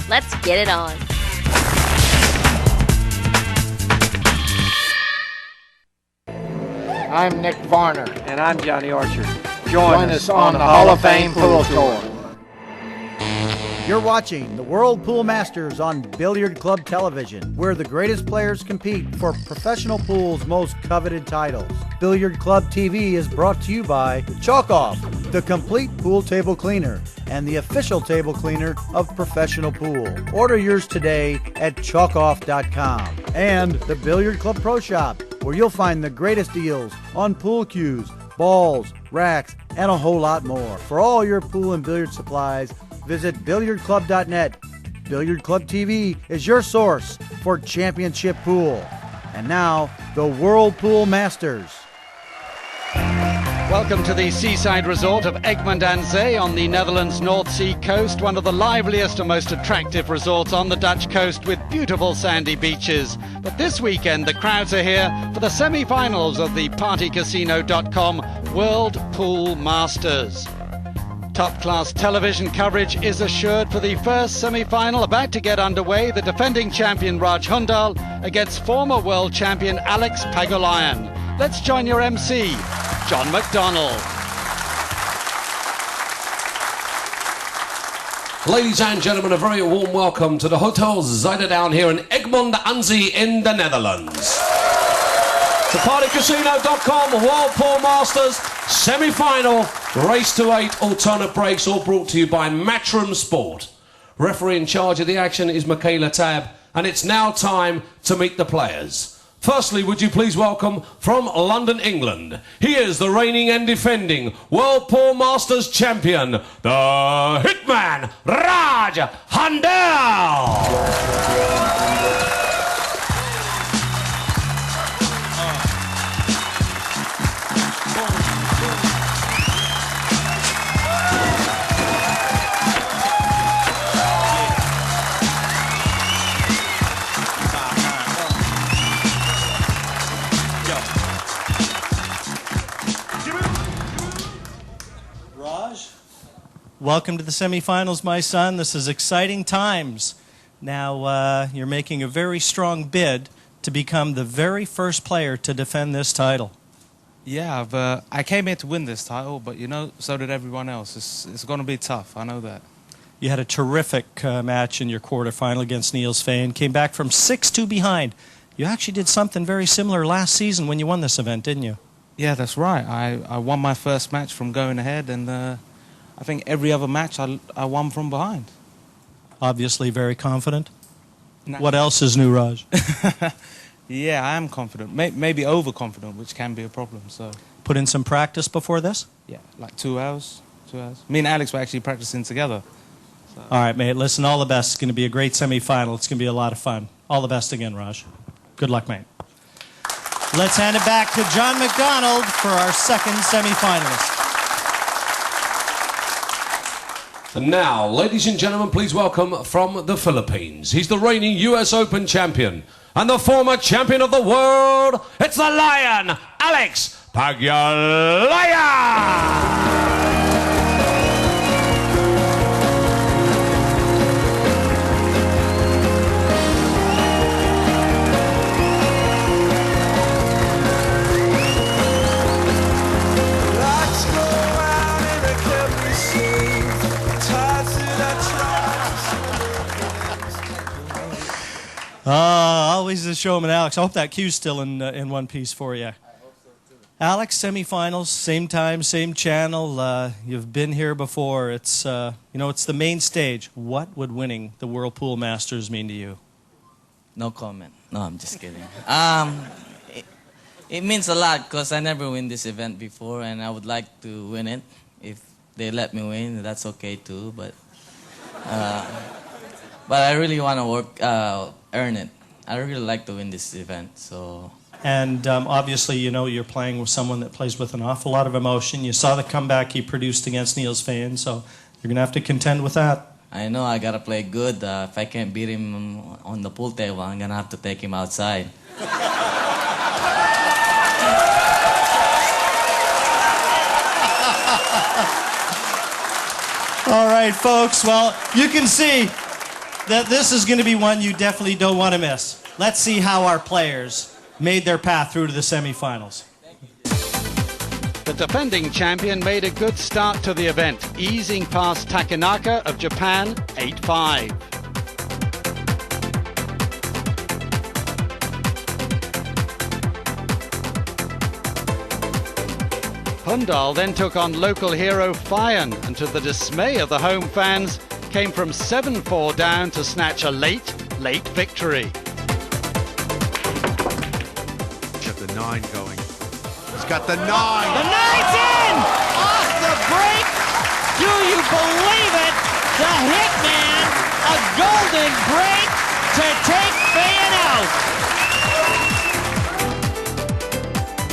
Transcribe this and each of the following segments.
Let's get it on. I'm Nick Varner. And I'm Johnny Archer. Join us on the Hall of Fame Pool Tour. You're watching the World Pool Masters on Billiard Club Television, where the greatest players compete for professional pool's most coveted titles. Billiard Club TV is brought to you by Chalk Off, the complete pool table cleaner and the official table cleaner of Professional Pool. Order yours today at chalkoff.com. And the Billiard Club Pro Shop, where you'll find the greatest deals on pool cues, balls, racks, and a whole lot more. For all your pool and billiard supplies, visit billiardclub.net. Billiard Club TV is your source for championship pool. And now, the World Pool Masters. Welcome to the seaside resort of Egmond aan Zee on the Netherlands North Sea coast, one of the liveliest and most attractive resorts on the Dutch coast with beautiful sandy beaches. But this weekend the crowds are here for the semi-finals of the partycasino.com World Pool Masters. Top-class television coverage is assured for the first semi-final about to get underway. The defending champion Raj Hundal against former world champion Alex Pagulayan. Let's join your MC, John McDonnell. Ladies and gentlemen, a very warm welcome to the Hotel Zuiderduin here in Egmond aan Zee in the Netherlands. The partycasino.com World Pool Masters semi-final, race to 8 alternate breaks, all brought to you by Matchroom Sport. Referee in charge of the action is Michaela Tab, and it's now time to meet the players. Firstly, would you please welcome from London, England, he is the reigning and defending World Pool Masters champion, the Hitman, Raj Hundal. Welcome to the semifinals, my son. This is exciting times. Now, you're making a very strong bid to become the very first player to defend this title. Yeah, I came here to win this title, but, you know, so did everyone else. It's going to be tough, I know that. You had a terrific match in your quarterfinal against Niels Veen. Came back from 6-2 behind. You actually did something very similar last season when you won this event, didn't you? Yeah, that's right. I won my first match from going ahead, and I think every other match I won from behind. Obviously very confident. What else is new, Raj? Yeah, I am confident. Maybe overconfident, which can be a problem. So put in some practice before this? Yeah, like 2 hours. 2 hours. Me and Alex were actually practicing together. So. All right, mate. Listen, all the best. It's going to be a great semi-final. It's going to be a lot of fun. All the best again, Raj. Good luck, mate. Let's hand it back to John McDonald for our second semi-finalist. And now, ladies and gentlemen, please welcome from the Philippines. He's the reigning US Open champion and the former champion of the world. It's the Lion, Alex Pagulayan. Always the showman, Alex. I hope that cue's still in one piece for you. I hope so, too. Alex, semifinals, same time, same channel. You've been here before. It's it's the main stage. What would winning the World Pool Masters mean to you? No comment. No, I'm just kidding. It means a lot because I never win this event before, and I would like to win it. If they let me win, that's okay too. But I really want to earn it. I really like to win this event. So. And obviously, you're playing with someone that plays with an awful lot of emotion. You saw the comeback he produced against Niels Veen, so you're going to have to contend with that. I know I got to play good. If I can't beat him on the pool table, I'm going to have to take him outside. All right, folks. Well, you can see This is going to be one you definitely don't want to miss. Let's see how our players made their path through to the semifinals. The defending champion made a good start to the event, easing past Takanaka of Japan 8-5. Hundal then took on local hero Fayan, and to the dismay of the home fans, came from 7-4 down to snatch a late victory. Got the 9 going. He's got the 9. The 9's in! Off the break! Do you believe it? The Hitman, a golden break to take Fayan out.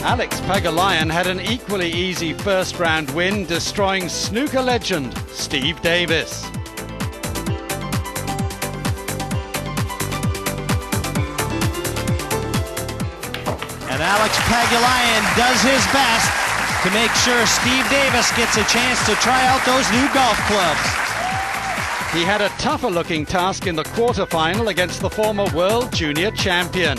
Alex Pagulayan had an equally easy first round win, destroying snooker legend Steve Davis. And Alex Pagulayan does his best to make sure Steve Davis gets a chance to try out those new golf clubs. He had a tougher looking task in the quarterfinal against the former world junior champion.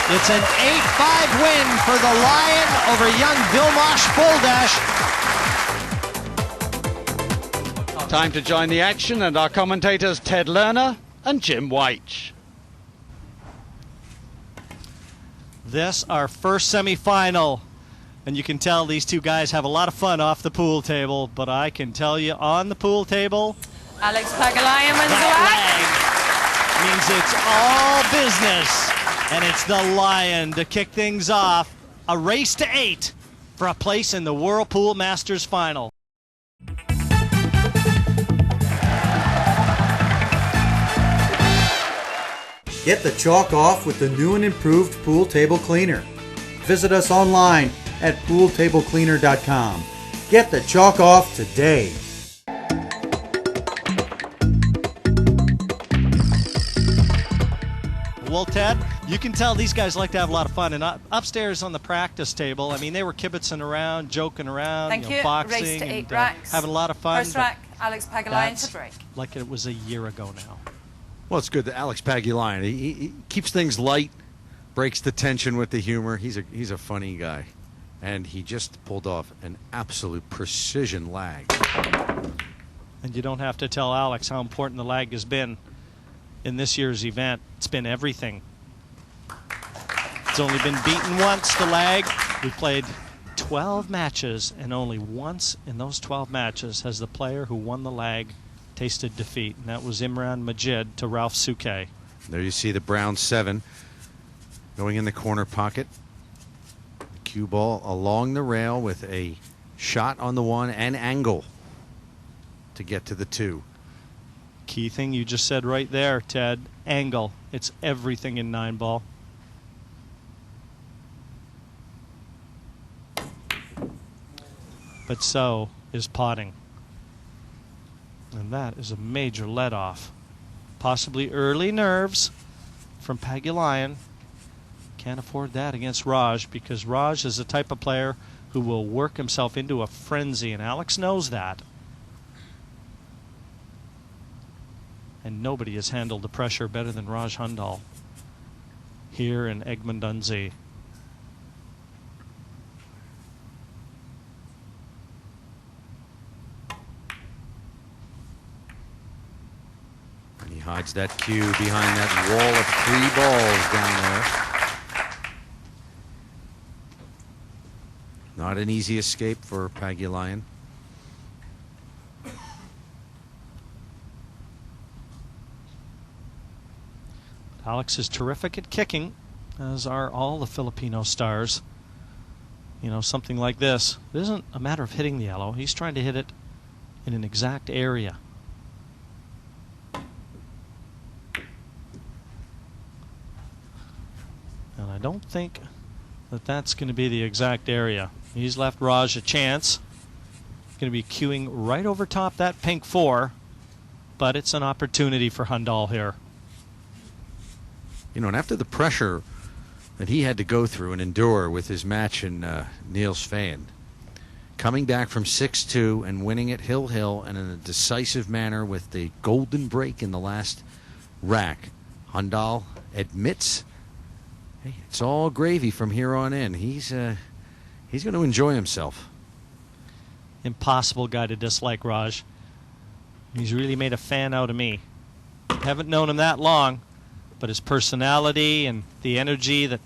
It's an 8-5 win for the Lion over young Vilmos Foldash. Time to join the action, and our commentators Ted Lerner and Jim Wych. This, our first semifinal. And you can tell these two guys have a lot of fun off the pool table, but I can tell you on the pool table, Alex Pagulayan wins the leg means it's all business. And it's the Lion to kick things off. A race to 8 for a place in the Whirlpool Masters final. Get the chalk off with the new and improved Pool Table Cleaner. Visit us online at pooltablecleaner.com. Get the chalk off today. Well, Ted, you can tell these guys like to have a lot of fun. And upstairs on the practice table, I mean, they were kibitzing around, joking around, Thank you. boxing, Race to 8 and racks. having a lot of fun. First rack, Alex Pagulayan to break. Like it was a year ago now. Well, it's good that Alex Pagulayan, he keeps things light, breaks the tension with the humor. He's a funny guy. And he just pulled off an absolute precision lag. And you don't have to tell Alex how important the lag has been in this year's event. It's been everything. It's only been beaten once, the lag. We played 12 matches, and only once in those 12 matches has the player who won the lag tasted defeat, and that was Imran Majid to Ralph Suke. There you see the brown 7 going in the corner pocket. The cue ball along the rail with a shot on the 1 and angle to get to the 2. Key thing you just said right there, Ted. Angle. It's everything in 9-ball. But so is potting. And that is a major let-off. Possibly early nerves from Pagulayan. Can't afford that against Raj, because Raj is the type of player who will work himself into a frenzy, and Alex knows that. And nobody has handled the pressure better than Raj Hundal here in Egmond on Zee. And he hides that cue behind that wall of 3 balls down there. Not an easy escape for Pagulayan. Alex is terrific at kicking, as are all the Filipino stars. You know, something like this. It isn't a matter of hitting the yellow. He's trying to hit it in an exact area. And I don't think that that's going to be the exact area. He's left Raj a chance. Going to be cueing right over top that pink 4, but it's an opportunity for Hundal here. You know, and after the pressure that he had to go through and endure with his match in Niels Fayan, coming back from 6-2 and winning at Hill and in a decisive manner with the golden break in the last rack. Hundal admits, hey, it's all gravy from here on in. He's going to enjoy himself. Impossible guy to dislike, Raj. He's really made a fan out of me. Haven't known him that long, but his personality and the energy, the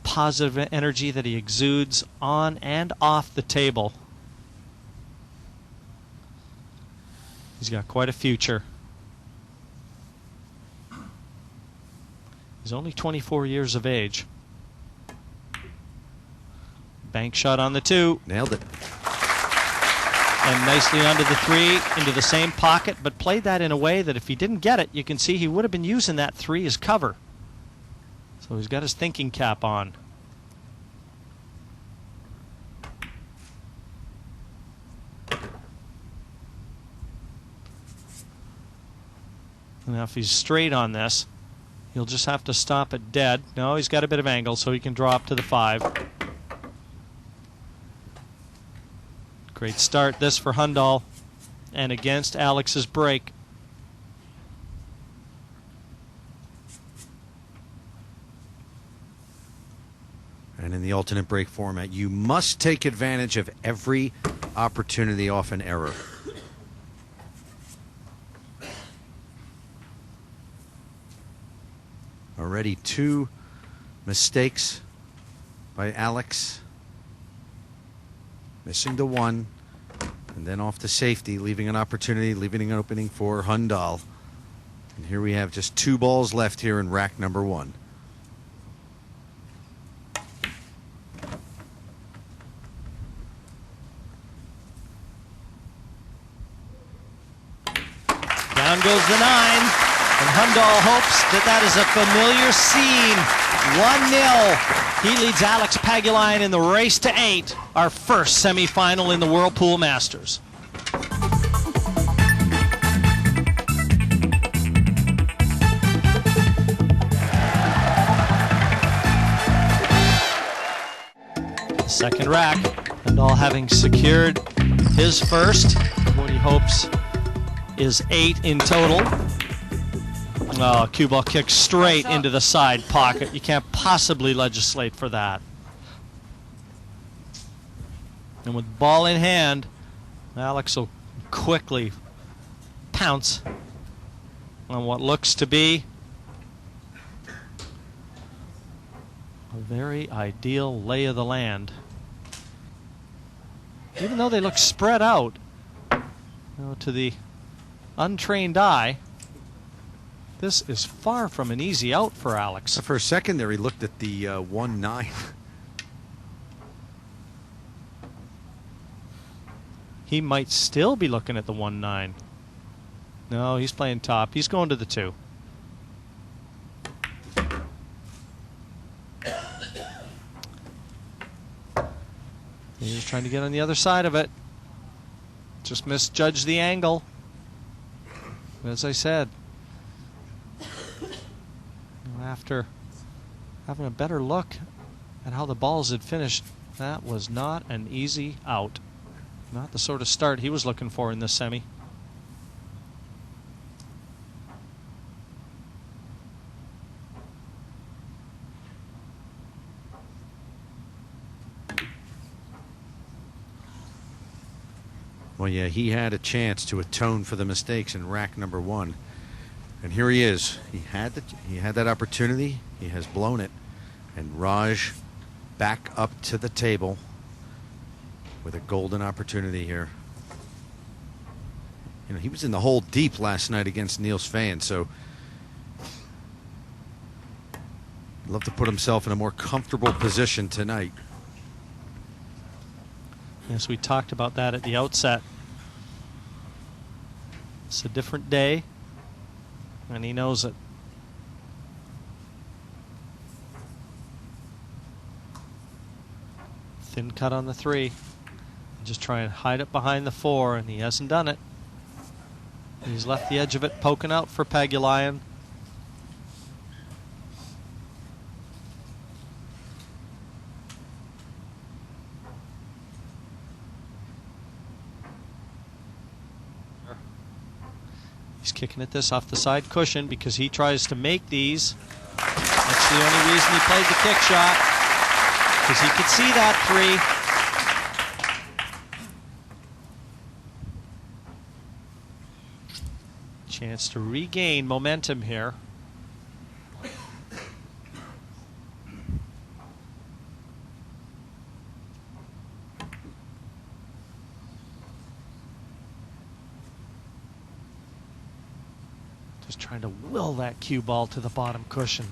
positive energy that he exudes on and off the table. He's got quite a future. He's only 24 years of age. Bank shot on the 2. Nailed it. And nicely onto the 3, into the same pocket, but played that in a way that if he didn't get it, you can see he would have been using that 3 as cover. So he's got his thinking cap on. Now if he's straight on this, he'll just have to stop it dead. No, he's got a bit of angle, so he can draw up to the 5. Great start this for Hundal, and against Alex's break. And in the alternate break format, you must take advantage of every opportunity off an error. Already 2 mistakes by Alex. Missing the 1, and then off to safety, leaving an opportunity, leaving an opening for Hundal. And here we have just 2 balls left here in rack number 1. Down goes the 9, and Hundal hopes that is a familiar scene. 1-0. He leads Alex Pagulayan in the race to 8, our first semifinal in the Whirlpool Masters. Second rack, Hundal having secured his first, what he hopes is 8 in total. Oh, cue ball kick straight into the side pocket. You can't possibly legislate for that. And with ball in hand, Alex will quickly pounce on what looks to be a very ideal lay of the land. Even though they look spread out, to the untrained eye, this is far from an easy out for Alex. For a second there, he looked at the 1-9. He might still be looking at the 1-9. No, he's playing top. He's going to the 2. He's trying to get on the other side of it. Just misjudged the angle. As I said, after having a better look at how the balls had finished, that was not an easy out. Not the sort of start he was looking for in this semi. Well, yeah, he had a chance to atone for the mistakes in rack number 1. And here he is. He had that opportunity. He has blown it. And Raj back up to the table with a golden opportunity here. You know, he was in the hole deep last night against Niels Fayen, so he'd love to put himself in a more comfortable position tonight. Yes, we talked about that at the outset. It's a different day, and he knows it. Thin cut on the 3. Just try and hide it behind the 4, and he hasn't done it. He's left the edge of it poking out for Pagulayan. He's kicking at this off the side cushion because he tries to make these. That's the only reason he played the kick shot, because he could see that 3. Chance to regain momentum here. Just trying to will that cue ball to the bottom cushion.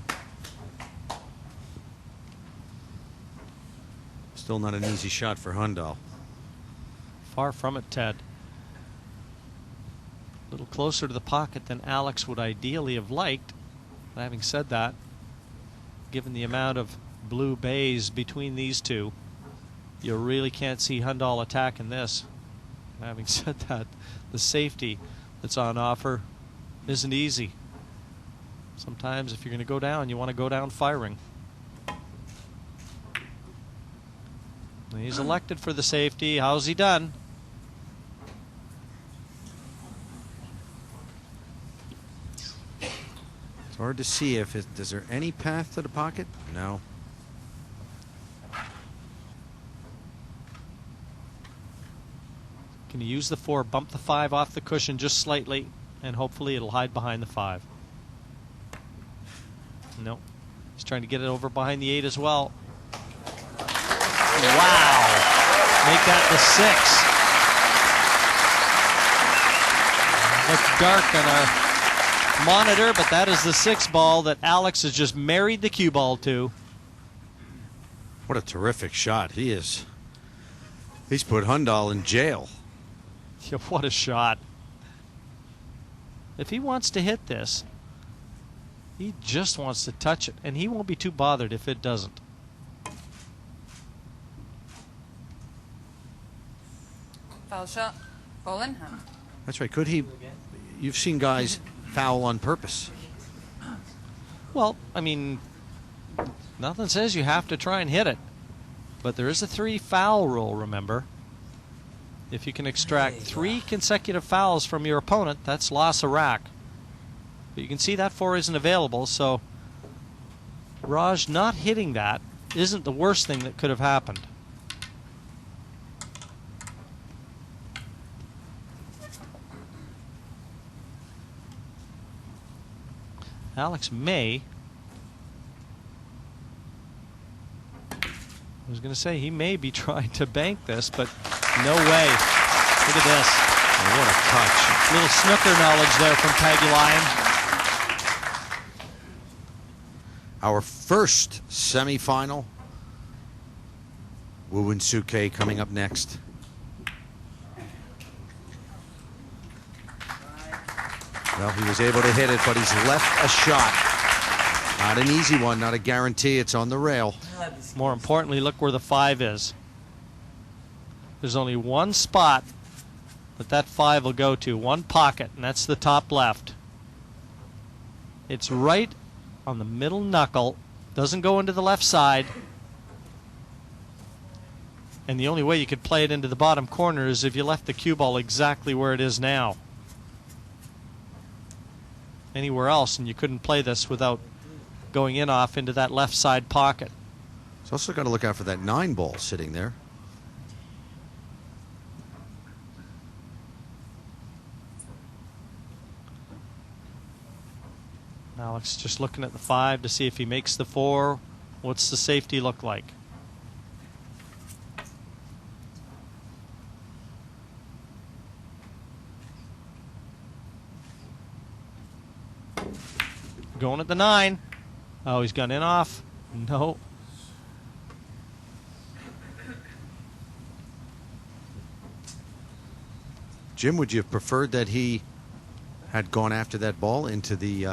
Still not an easy shot for Hundal. Far from it, Ted. A little closer to the pocket than Alex would ideally have liked. But having said that, given the amount of blue bays between these two, you really can't see Hundal attacking this. Having said that, the safety that's on offer isn't easy. Sometimes if you're going to go down, you want to go down firing. And he's elected for the safety. How's he done? It's hard to see if is there any path to the pocket? No. Can you use the 4, bump the 5 off the cushion just slightly, and hopefully it'll hide behind the 5. No. He's trying to get it over behind the 8 as well. Wow. Make that the 6. Looks dark on our monitor, but that is the 6 ball that Alex has just married the cue ball to. What a terrific shot. He's put Hundal in jail. Yeah, what a shot. If he wants to hit this, he just wants to touch it, and he won't be too bothered if it doesn't. Foul shot. Ball in hand. That's right. Could he? You've seen guys foul on purpose. Well, I mean, nothing says you have to try and hit it, but there is a 3 foul rule, remember. If you can extract 3 consecutive fouls from your opponent, that's loss of rack. But you can see that 4 isn't available, so Raj not hitting that isn't the worst thing that could have happened. Alex may. I was going to say he may be trying to bank this, but no way. Look at this. Oh, what a touch. Little snooker knowledge there from Pagulayan. Our first semifinal. Wu and Suke coming up next. Well, he was able to hit it, but he's left a shot. Not an easy one, not a guarantee. It's on the rail. More importantly, look where the 5 is. There's only one spot that 5 will go to, one pocket, and that's the top left. It's right on the middle knuckle, doesn't go into the left side. And the only way you could play it into the bottom corner is if you left the cue ball exactly where it is now. Anywhere else, and you couldn't play this without going in off into that left side pocket. He's also got to look out for that 9 ball sitting there. Alex just looking at the 5 to see if he makes the 4. What's the safety look like? Going at the 9. Oh, he's gone in off. No. Jim, would you have preferred that he had gone after that ball into the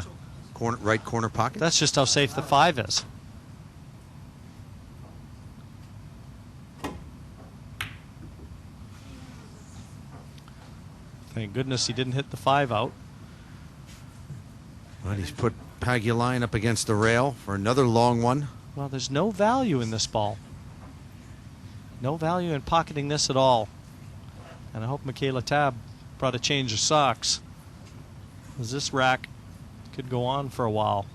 right corner pocket? That's just how safe the 5 is. Thank goodness he didn't hit the 5 out. Well, he's put Pagulayan up against the rail for another long one. Well, there's no value in this ball. No value in pocketing this at all. And I hope Michaela Tab brought a change of socks. As this rack could go on for a while.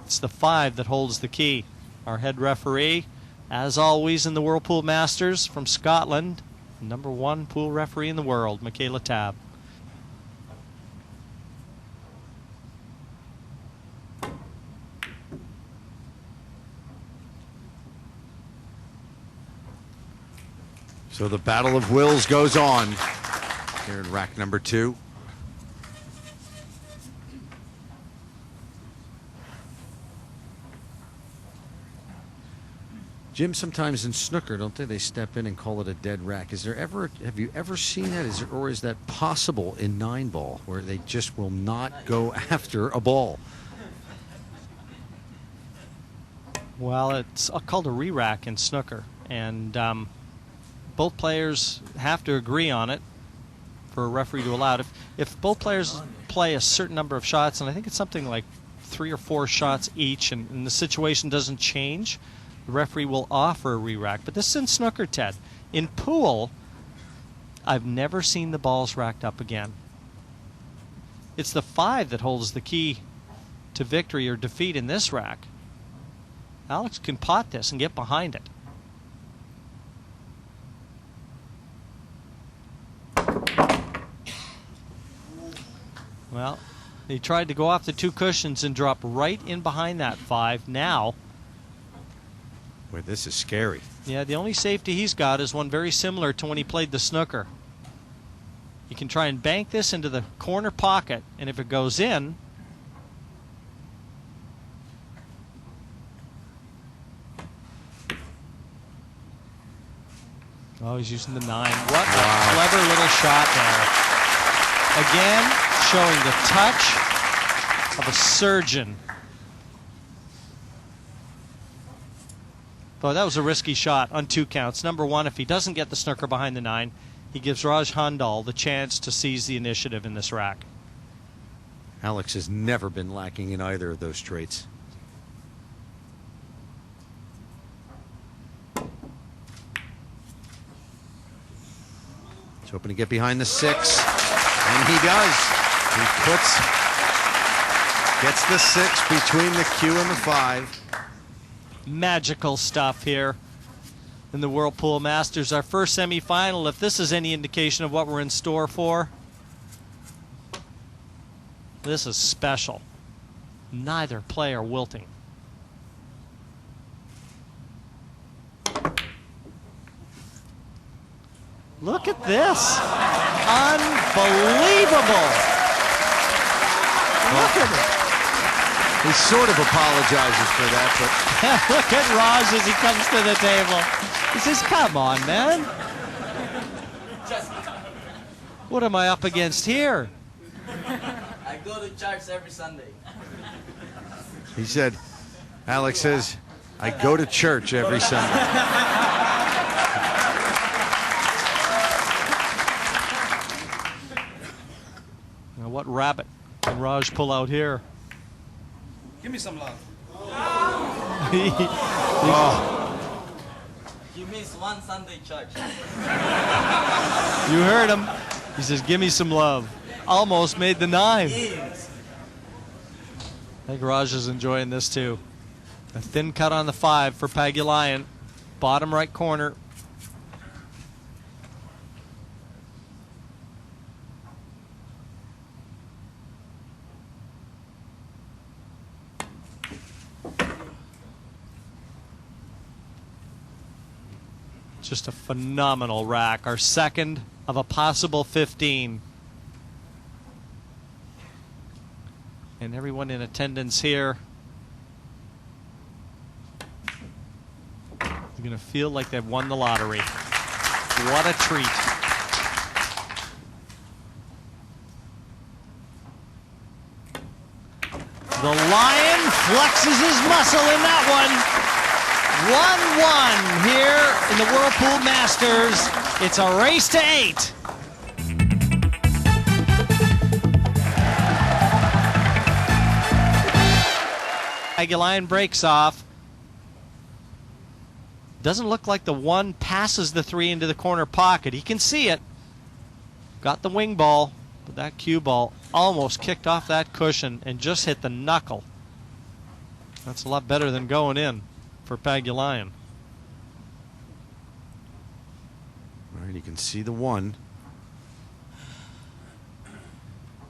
It's the 5 that holds the key. Our head referee, as always in the World Pool Masters, from Scotland, #1 pool referee in the world, Michaela Tabb. So the battle of wills goes on here in rack number 2. Jim, sometimes in snooker, don't they step in and call it a dead rack? Is there ever, have you ever seen that? Or is that possible in 9-ball, where they just will not go after a ball? Well, it's called a re-rack in snooker, and both players have to agree on it for a referee to allow it. If both players play a certain number of shots, and I think it's something like 3 or 4 shots each, and the situation doesn't change, the referee will offer a re-rack. But this is in snooker, Ted. In pool, I've never seen the balls racked up again. It's the 5 that holds the key to victory or defeat in this rack. Alex can pot this and get behind it. Well, he tried to go off the 2 cushions and drop right in behind that 5. Now, Boy, this is scary. yeah, the only safety he's got is one very similar to when he played the snooker. You can try and bank this into the corner pocket, and if it goes in, oh, he's using the 9. What a clever little shot there. Again, showing the touch of a surgeon. But that was a risky shot on 2 counts. #1, if he doesn't get the snooker behind the 9, he gives Raj Hundal the chance to seize the initiative in this rack. Alex has never been lacking in either of those traits. He's hoping to get behind the 6, and he does. He gets the 6 between the Q and the 5. Magical stuff here in the World Pool Masters. Our first semifinal, if this is any indication of what we're in store for, this is special. Neither player wilting. Look at this. Unbelievable. Look at it. He sort of apologizes for that, but Look at Raj as he comes to the table. He says, come on, man. What am I up against here? I go to church every Sunday. he said, Alex says, I go to church every Sunday. Now what rabbit can Raj pull out here? Give me some love. You missed one Sunday church. You heard him. He says, give me some love. Almost made the 9. I think Raj is enjoying this too. A thin cut on the 5 for Pagulayan. Bottom right corner. Just a phenomenal rack. Our second of a possible 15. And everyone in attendance here is going to feel like they've won the lottery. What a treat. The Lion flexes his muscle in that one. 1-1 here in the World Pool Masters. It's a race to 8. Pagulayan breaks off. Doesn't look like the 1 passes the 3 into the corner pocket. He can see it. Got the wing ball. But that cue ball almost kicked off that cushion and just hit the knuckle. That's a lot better than going in for Pagulayan. All right, you can see the one.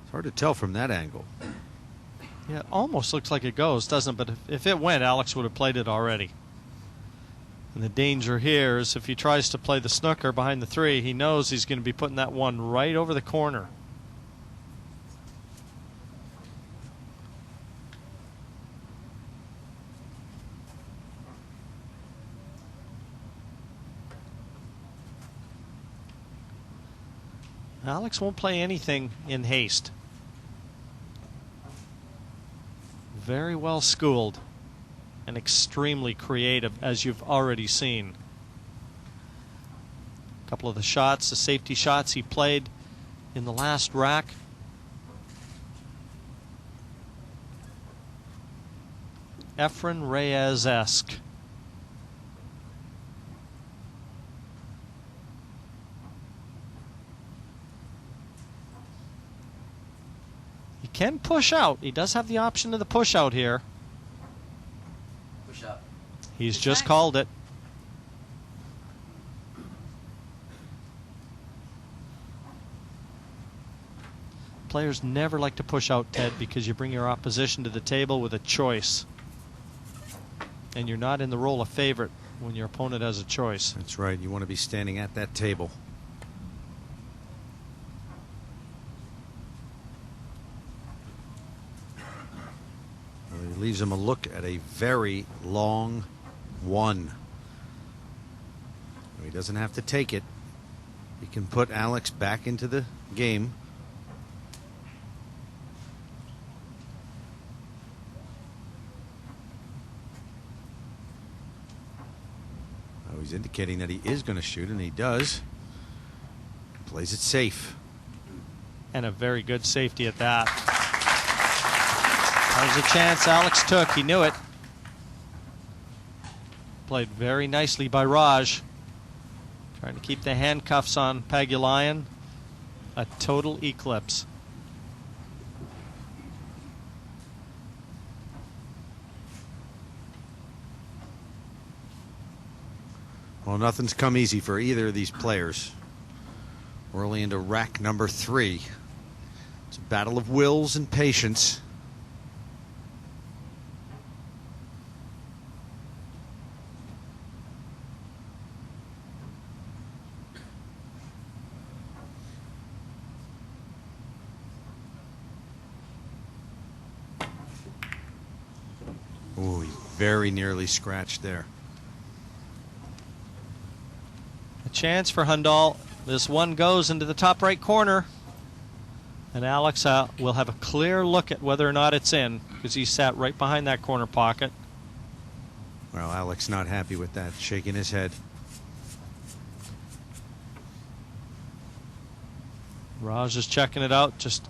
It's hard to tell from that angle. Yeah, it almost looks like it goes, doesn't it? But if it went, Alex would have played it already. And the danger here is if he tries to play the snooker behind the 3, he knows he's going to be putting that one right over the corner. Alex won't play anything in haste. Very well schooled and extremely creative, as you've already seen. A couple of the shots, the safety shots he played in the last rack. Efren Reyes-esque. He can push out. He does have the option of the push out here. Push up. He's just called it. Players never like to push out, Ted, because you bring your opposition to the table with a choice. And you're not in the role of favorite when your opponent has a choice. That's right. You want to be standing at that table. Well, he leaves him a look at a very long one. He doesn't have to take it. He can put Alex back into the game. He's indicating that he is going to shoot, and he does. Plays it safe. And a very good safety at that. There's a chance Alex took. He knew it. Played very nicely by Raj. Trying to keep the handcuffs on Pagulayan. A total eclipse. Well, nothing's come easy for either of these players. We're only into rack number 3. It's a battle of wills and patience. Ooh, he very nearly scratched there. Chance for Hundal. This one goes into the top right corner, and Alex will have a clear look at whether or not it's in, because he sat right behind that corner pocket. Well, Alex not happy with that, shaking his head. Raj is checking it out, just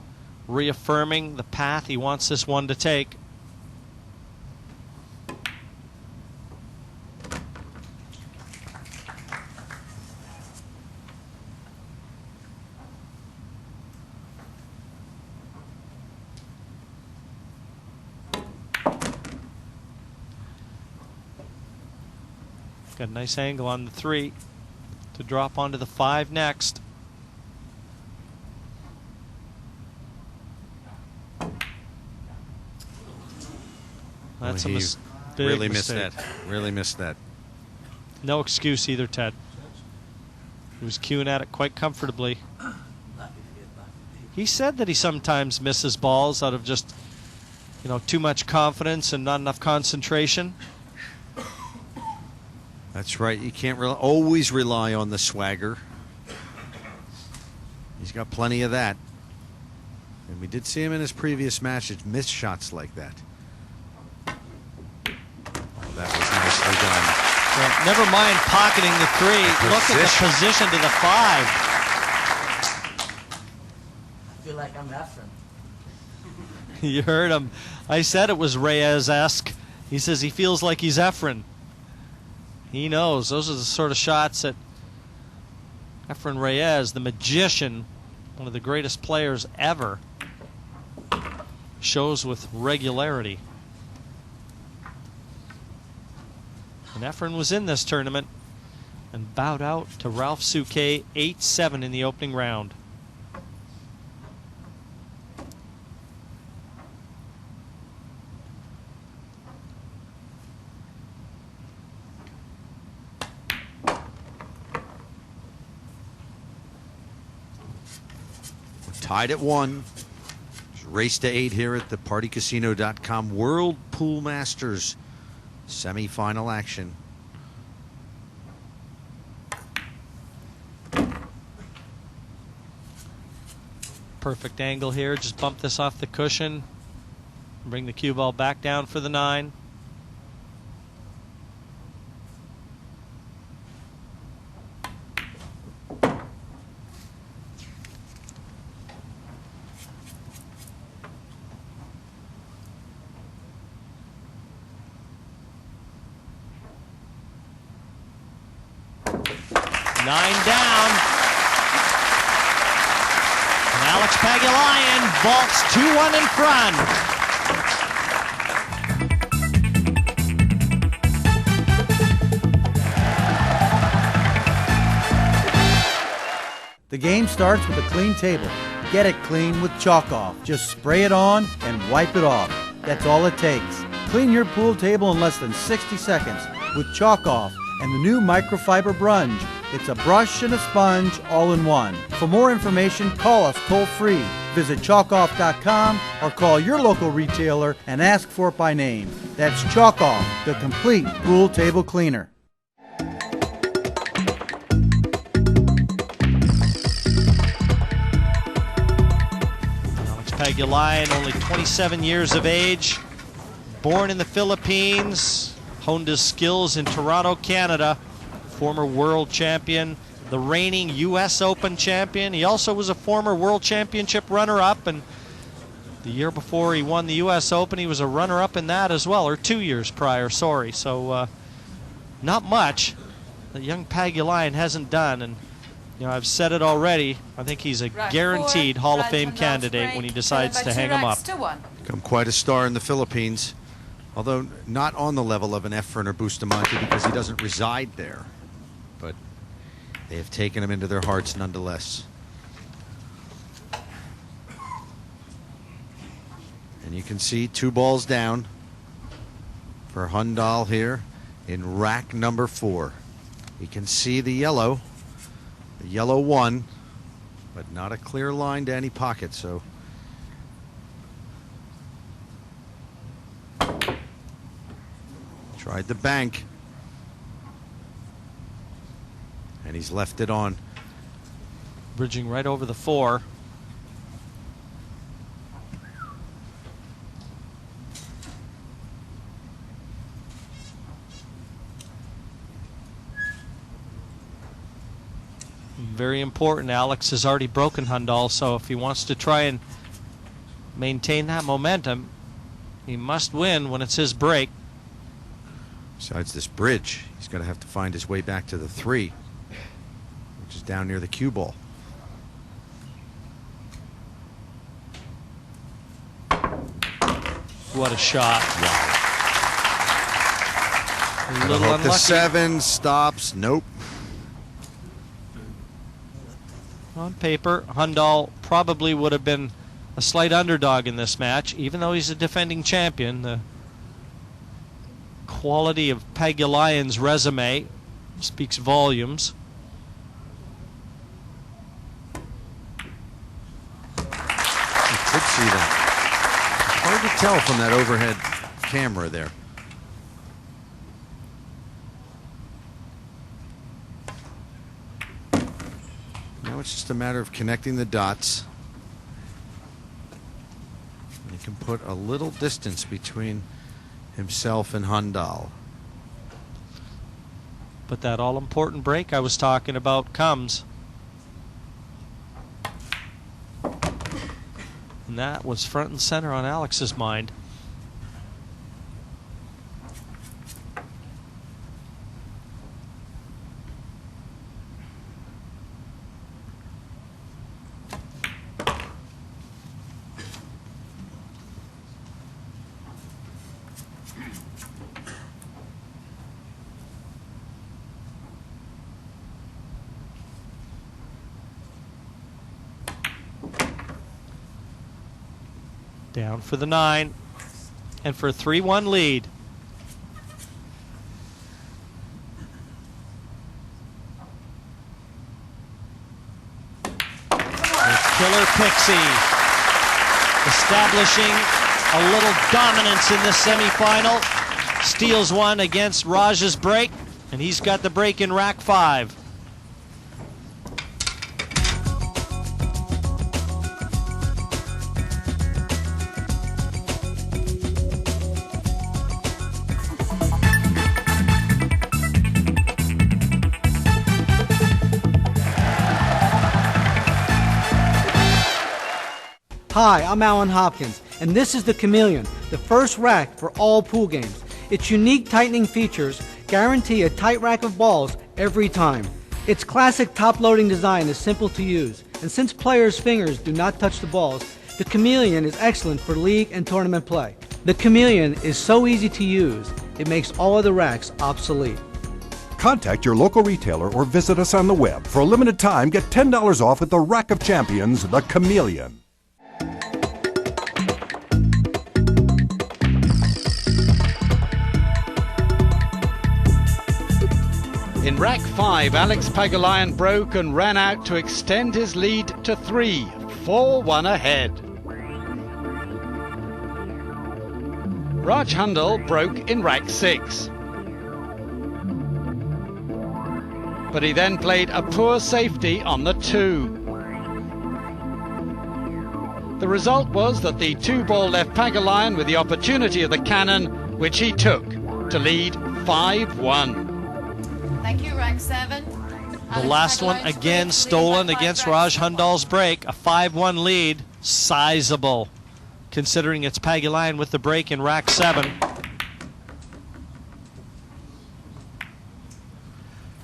reaffirming the path he wants this one to take. Got a nice angle on the 3 to drop onto the 5 next. That's well, a big really mistake. missed that. Really missed that. No excuse either, Ted. He was cueing at it quite comfortably. He said that he sometimes misses balls out of just, too much confidence and not enough concentration. That's right. You can't always rely on the swagger. He's got plenty of that. And we did see him in his previous matches miss shots like that. Oh, that was nicely done. Yeah, never mind pocketing the 3. Look at the position to the 5. I feel like I'm Efren. You heard him. I said it was Reyes-esque. He says he feels like he's Efren. He knows. Those are the sort of shots that Efren Reyes, the magician one of the greatest players ever, shows with regularity. And Efren was in this tournament and bowed out to Ralph Souquet 8-7 in the opening round. Tied at 1. Race to 8 here at the partycasino.com World Pool Masters semifinal action. Perfect angle here. Just bump this off the cushion. Bring the cue ball back down for the 9. Pagulayan vaults 2-1 in front. The game starts with a clean table. Get it clean with Chalk Off. Just spray it on and wipe it off. That's all it takes. Clean your pool table in less than 60 seconds with Chalk Off and the new microfiber Brunge. It's a brush and a sponge all in one. For more information, call us toll free. Visit chalkoff.com or call your local retailer and ask for it by name. That's Chalk Off, the complete pool table cleaner. Alex Pagulayan, only 27 years of age, born in the Philippines, honed his skills in Toronto, Canada. Former world champion, the reigning U.S. Open champion. He also was a former world championship runner-up, and the year before he won the U.S. Open, he was a runner-up in that as well, or 2 years prior, sorry. So not much that young Pagulayan hasn't done, and you know, I've said it already, I think he's a guaranteed Hall of Fame candidate when he decides to hang him up. Become quite a star in the Philippines, although not on the level of an Efren or Bustamante because he doesn't reside there. But they have taken him into their hearts nonetheless. And you can see 2 balls down for Hundal here in rack number 4. You can see the yellow 1, but not a clear line to any pocket, so tried the bank. And he's left it on. Bridging right over the 4. Very important. Alex has already broken Hundal, so if he wants to try and maintain that momentum, he must win when it's his break. Besides this bridge, he's going to have to find his way back to the 3. Which is down near the cue ball. What a shot. Wow. A little unlucky. The 7 stops. Nope. On paper, Hundal probably would have been a slight underdog in this match, even though he's a defending champion. The quality of Pagulayan's resume speaks volumes. Could see that. Hard to tell from that overhead camera there. Now it's just a matter of connecting the dots. You can put a little distance between himself and Hundal. But that all-important break I was talking about comes. And that was front and center on Alex's mind. Down for the 9 and for a 3-1 lead. Killer Pixie establishing a little dominance in this semifinal. Steals one against Raj's break, and he's got the break in rack 5. Hi, I'm Alan Hopkins, and this is the Chameleon, the first rack for all pool games. Its unique tightening features guarantee a tight rack of balls every time. Its classic top-loading design is simple to use, and since players' fingers do not touch the balls, the Chameleon is excellent for league and tournament play. The Chameleon is so easy to use, it makes all other racks obsolete. Contact your local retailer or visit us on the web. For a limited time, get $10 off at the Rack of Champions, the Chameleon. In rack 5, Alex Pagulayan broke and ran out to extend his lead to 3, 4-1 ahead. Raj Hundal broke in rack 6. But he then played a poor safety on the 2. The result was that the 2-ball left Pagulayan with the opportunity of the cannon, which he took to lead 5-1. Thank you, rack 7. The last one again stolen against Raj Hundal's break. A 5-1 lead. Sizable, considering it's Pagulayan with the break in rack 7.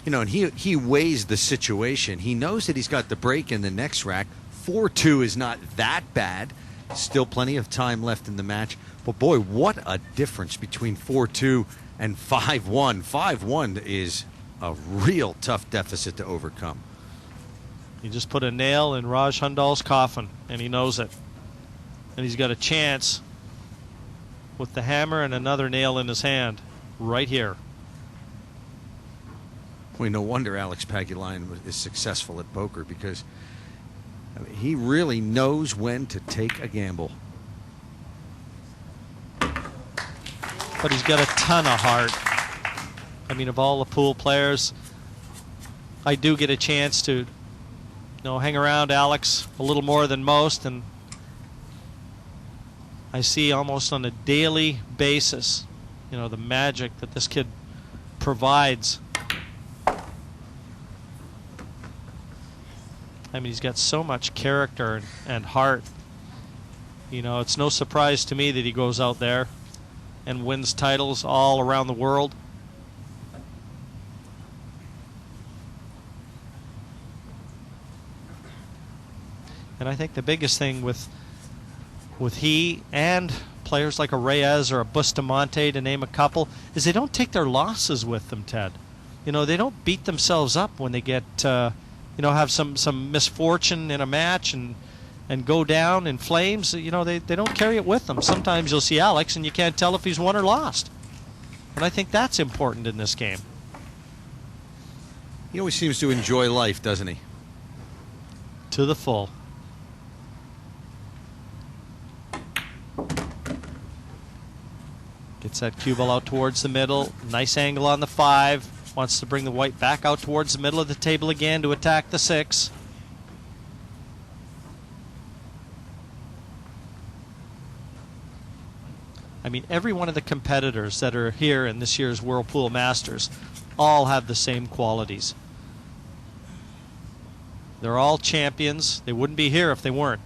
You know, and he weighs the situation. He knows that he's got the break in the next rack. 4-2 is not that bad. Still plenty of time left in the match. But boy, what a difference between 4-2 and 5-1. 5-1 is a real tough deficit to overcome. He just put a nail in Raj Hundal's coffin, and he knows it. And he's got a chance with the hammer and another nail in his hand right here. Well, no wonder Alex Pagulayan is successful at poker, because I mean, he really knows when to take a gamble. But he's got a ton of heart. I mean, of all the pool players, I do get a chance to, hang around Alex a little more than most, and I see almost on a daily basis, the magic that this kid provides. I mean, he's got so much character and heart. It's no surprise to me that he goes out there and wins titles all around the world. And I think the biggest thing with he and players like a Reyes or a Bustamante, to name a couple, is they don't take their losses with them, Ted. They don't beat themselves up when they get, have some misfortune in a match and go down in flames. They don't carry it with them. Sometimes you'll see Alex and you can't tell if he's won or lost. And I think that's important in this game. He always seems to enjoy life, doesn't he? To the full. Gets that cue ball out towards the middle. Nice angle on the 5. Wants to bring the white back out towards the middle of the table again to attack the 6. I mean, every one of the competitors that are here in this year's World Pool Masters all have the same qualities. They're all champions. They wouldn't be here if they weren't.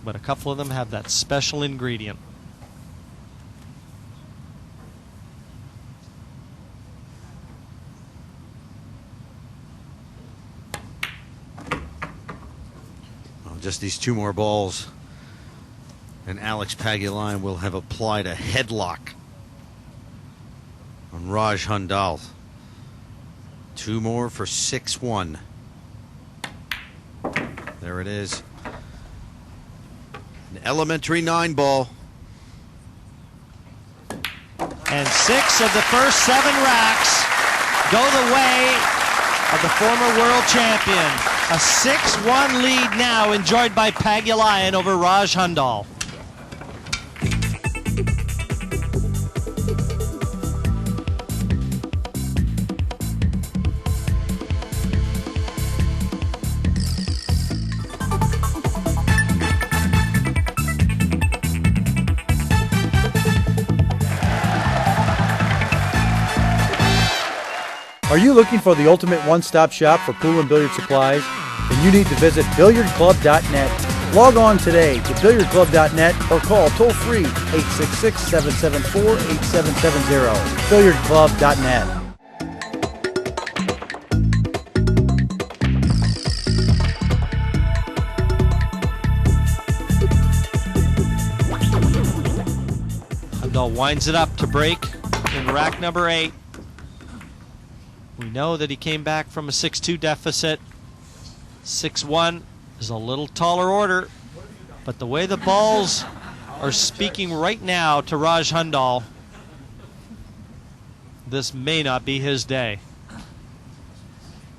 But a couple of them have that special ingredient. Well, just these 2 more balls, and Alex Pagulayan will have applied a headlock on Raj Hundal. 2 more for 6-1. There it is. An elementary 9-ball. And 6 of the first 7 racks go the way of the former world champion. A 6-1 lead now enjoyed by Pagulayan over Raj Hundal. Are you looking for the ultimate one-stop shop for pool and billiard supplies? Then you need to visit billiardclub.net. Log on today to billiardclub.net or call toll-free 866-774-8770. billiardclub.net. Hundal winds it up to break in rack number 8. We know that he came back from a 6-2 deficit. 6-1 is a little taller order, but the way the balls are speaking right now to Raj Hundal, this may not be his day.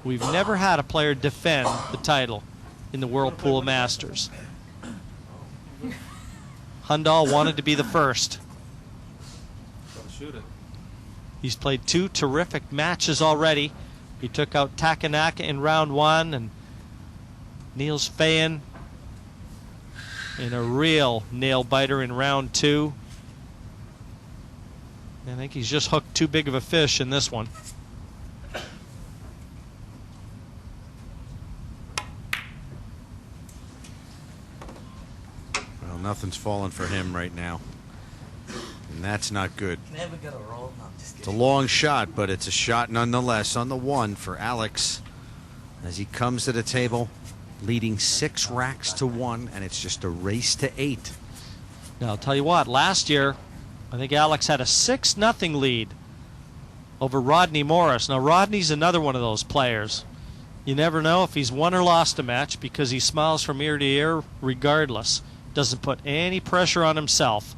We've never had a player defend the title in the World Pool Masters. Hundal wanted to be the first. Shoot it. He's played 2 terrific matches already. He took out Takanaka in round 1 and Niels Fayen in a real nail-biter in round 2. I think he's just hooked too big of a fish in this one. Well, nothing's falling for him right now. And that's not good. Never gonna roll. No, just It's a long shot, but it's a shot nonetheless on the 1 for Alex as he comes to the table leading 6 racks to 1, and it's just a race to 8. Now, I'll tell you what, last year, I think Alex had a 6-0 lead over Rodney Morris. Now, Rodney's another one of those players. You never know if he's won or lost a match because he smiles from ear to ear regardless. Doesn't put any pressure on himself.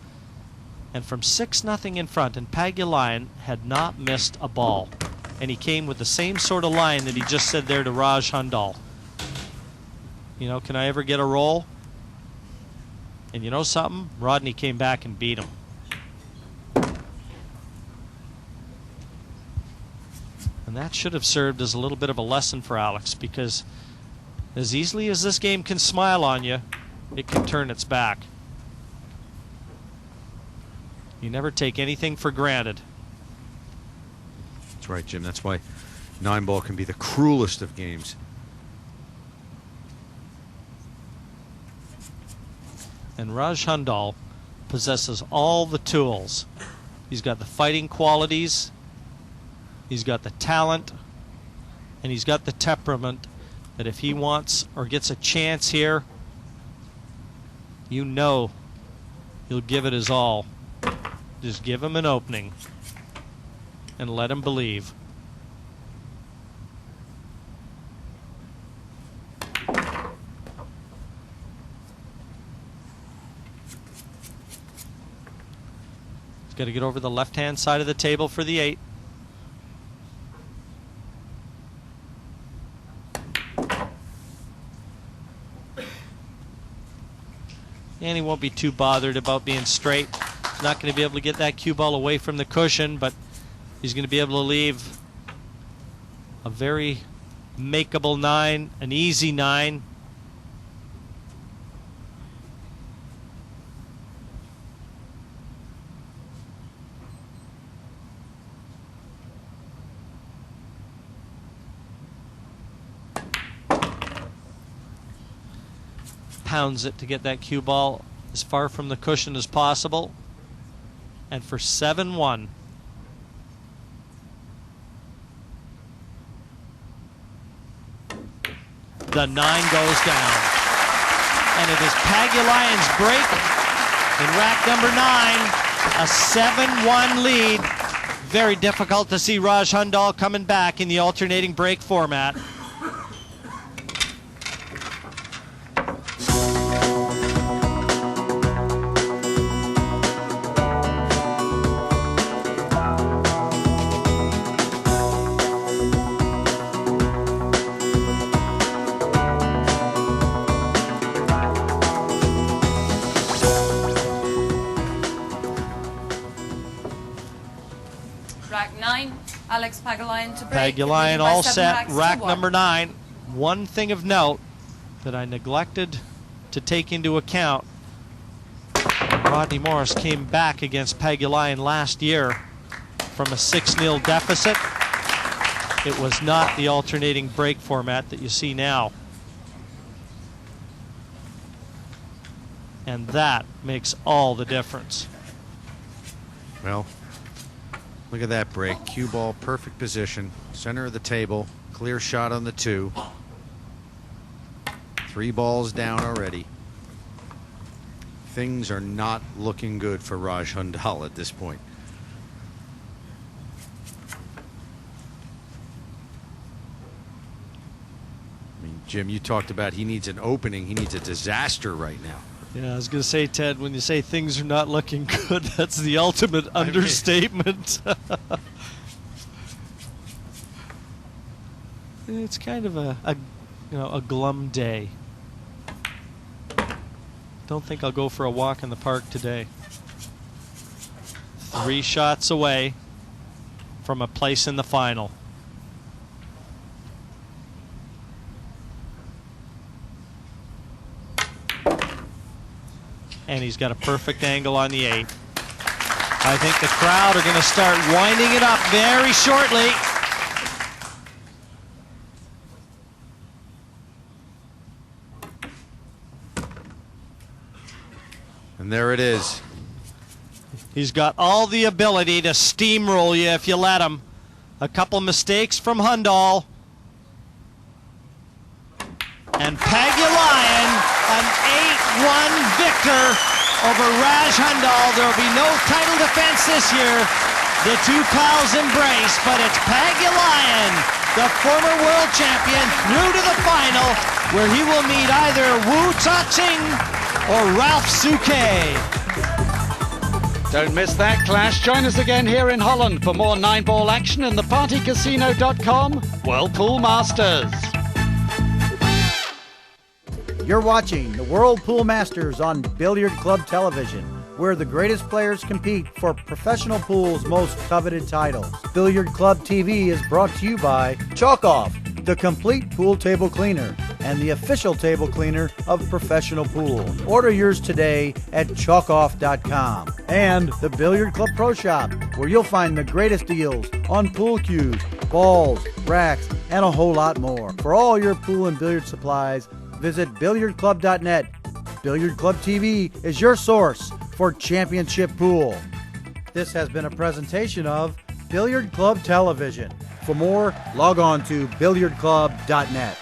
And from 6-0 in front, and Pagulayan had not missed a ball. And he came with the same sort of line that he just said there to Raj Hundal. You know, can I ever get a roll? And you know something? Rodney came back and beat him. And that should have served as a little bit of a lesson for Alex, because as easily as this game can smile on you, it can turn its back. You never take anything for granted. That's right, Jim. That's why 9-ball can be the cruelest of games. And Raj Hundal possesses all the tools. He's got the fighting qualities, he's got the talent, and he's got the temperament that if he wants or gets a chance here, you know he'll give it his all. Just give him an opening and let him believe. He's got to get over the left-hand side of the table for the 8. And he won't be too bothered about being straight. He's not going to be able to get that cue ball away from the cushion, but he's going to be able to leave a very makeable 9, an easy 9. Pounds it to get that cue ball as far from the cushion as possible. And for 7-1. The 9 goes down. And it is Pagulayan's break in rack number 9. A 7-1 lead. very difficult to see Raj Hundal coming back in the alternating break format. Rack 9, Alex Pagulayan to break. Pagulayan by all 7 set, racks to rack 1. number 9. One thing of note that I neglected to take into account, Rodney Morris came back against Pagulayan last year from a 6-0 deficit. It was not the alternating break format that you see now. And that makes all the difference. Well, look at that break. Cue ball, perfect position. Center of the table. Clear shot on the 2. 3 balls down already. Things are not looking good for Raj Hundal at this point. I mean, Jim, you talked about he needs an opening. He needs a disaster right now. Yeah, I was going to say, Ted, when you say things are not looking good, that's the ultimate understatement. It's kind of a glum day. Don't think I'll go for a walk in the park today. 3 shots away from a place in the final. And he's got a perfect angle on the 8. I think the crowd are going to start winding it up very shortly. And there it is. He's got all the ability to steamroll you if you let him. A couple mistakes from Hundal. And Pagulayan, an 8-1 victor over Raj Hundal. There will be no title defense this year. The 2 pals embrace, but it's Pagulayan, the former world champion, through to the final, where he will meet either chia-ching or Ralph Souquet. Don't miss that clash. Join us again here in Holland for more 9-ball action in the partycasino.com Whirlpool Masters. You're watching the World Pool Masters on Billiard Club Television, where the greatest players compete for professional pool's most coveted titles. Billiard Club TV is brought to you by Chalk Off, the complete pool table cleaner and the official table cleaner of professional pool. Order yours today at chalkoff.com. And the Billiard Club Pro Shop, where you'll find the greatest deals on pool cues, balls, racks, and a whole lot more. For all your pool and billiard supplies, visit billiardclub.net. Billiard Club TV is your source for championship pool. This has been a presentation of Billiard Club Television. For more, log on to billiardclub.net.